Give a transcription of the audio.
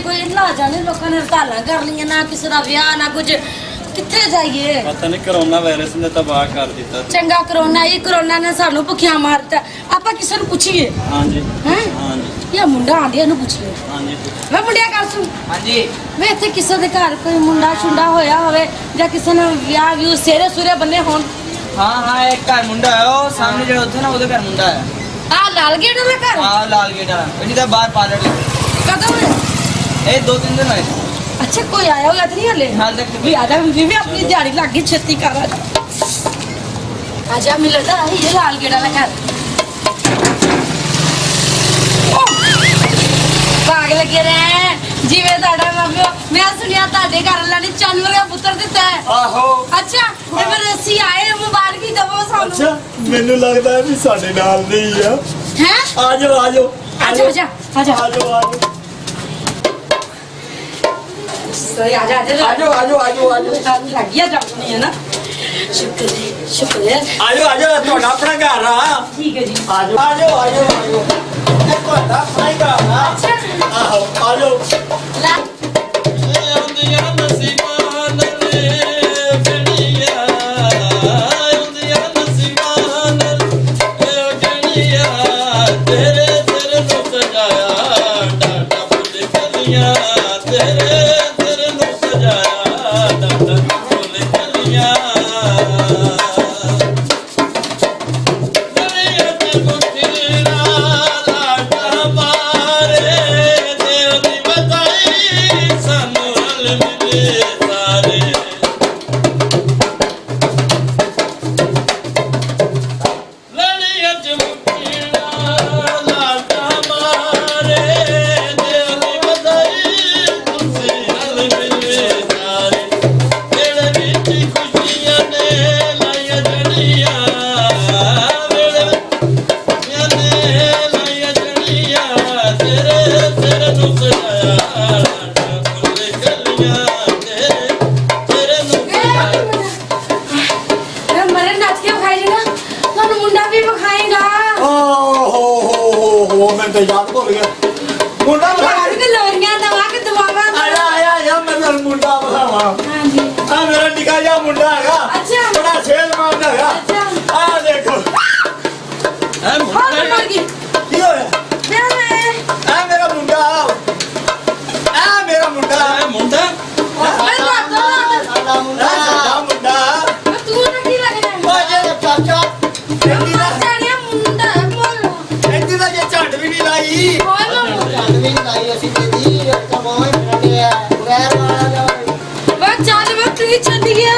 कोई इलाजा नहीं, लोगों ने हड़ताल कर ली ना, किसी का ब्याह ना कुछ, कितने जाइए। पता नहीं कोरोना वायरस ने तबाह कर दिता। चंगा कोरोना ही, कोरोना ने सानू भुखिया मारता। आप किसी को पूछिए। हाँ जी हैं हाँ जी या मुंडा आंदिया नु पूछिए। हाँ जी मैं मुंडिया कर सुन। हाँ जी मैं इत्थे किसी दे घर कोई मुंडा छुंडा होया होवे या किसी ने ब्याह व्यू सेरे सुरे बन्ने होन। हाँ एक घर मुंडा है, वो सामने जो उधर ना उधर घर मुंडा है। आ लाल गेट वाला घर। हाँ लाल गेट वाला, इन्हीं दा बाहर पार्लर कदों है? ए 2-3 दिन हुए। अच्छा कोई आया होया तो नहीं हले? हाल तक भी आजा, मुझे भी अपनी दिहाड़ी लग गई, छेती कर आजा मिलता है ये लाल गेट वाला घर। भाग लगे रहे जिवे ताड़ा मापियो। मैं सुनिया ताड़े घर वाला ने जानवर का पुत्र दिता है। आहो अच्छा ते फिर ਅਸੀਂ ਆਏ ਮੁਬਾਰਕੀ ਦਵੋ ਸਾਨੂੰ। अच्छा ਮੈਨੂੰ ਲੱਗਦਾ ਹੈ ਵੀ ਸਾਡੇ ਨਾਲ ਨਹੀਂ ਆ। हैं ਆਜੋ ਆਜੋ आजा आजा आजा ਆਜੋ ਆਜੋ सही आजा आजा ਆਜੋ ਆਜੋ ਆਜੋ ਆਜੋ लग गया जानी है ना। शुक्र है शुक्र है। ਆਜੋ ਆਜੋ ਤੁਹਾਡਾ ਆਪਣਾ ਘਰ ਆ। ठीक है जी। ਆਜੋ ਆਜੋ ਆਜੋ ਆਜੋ ਇਹ ਤੁਹਾਡਾ ਆਪਣਾ ਹੀ ਘਰ ਆ। अच्छा ਆਹੋ ਆਜੋ ला मैं तो याद भूल गया मुंडा मैं मुंडा बखावा। हां जी आ मेरा निका जा मुंडा है। अच्छा बड़ा सेहतमंद है। अच्छा आ देखो हां मर गई की होया आ मेरा मुंडा मुंडा साला मुंडा मुंडा तू नहीं लगना ओए चाचा जानिया मुंडा बोल एंदी दा जे झट भी नहीं लाई। बोल चांद भी लाई ऐसी दीदी कमाई रटे है गैर वाला वो चाल में तू ही छड़ गया।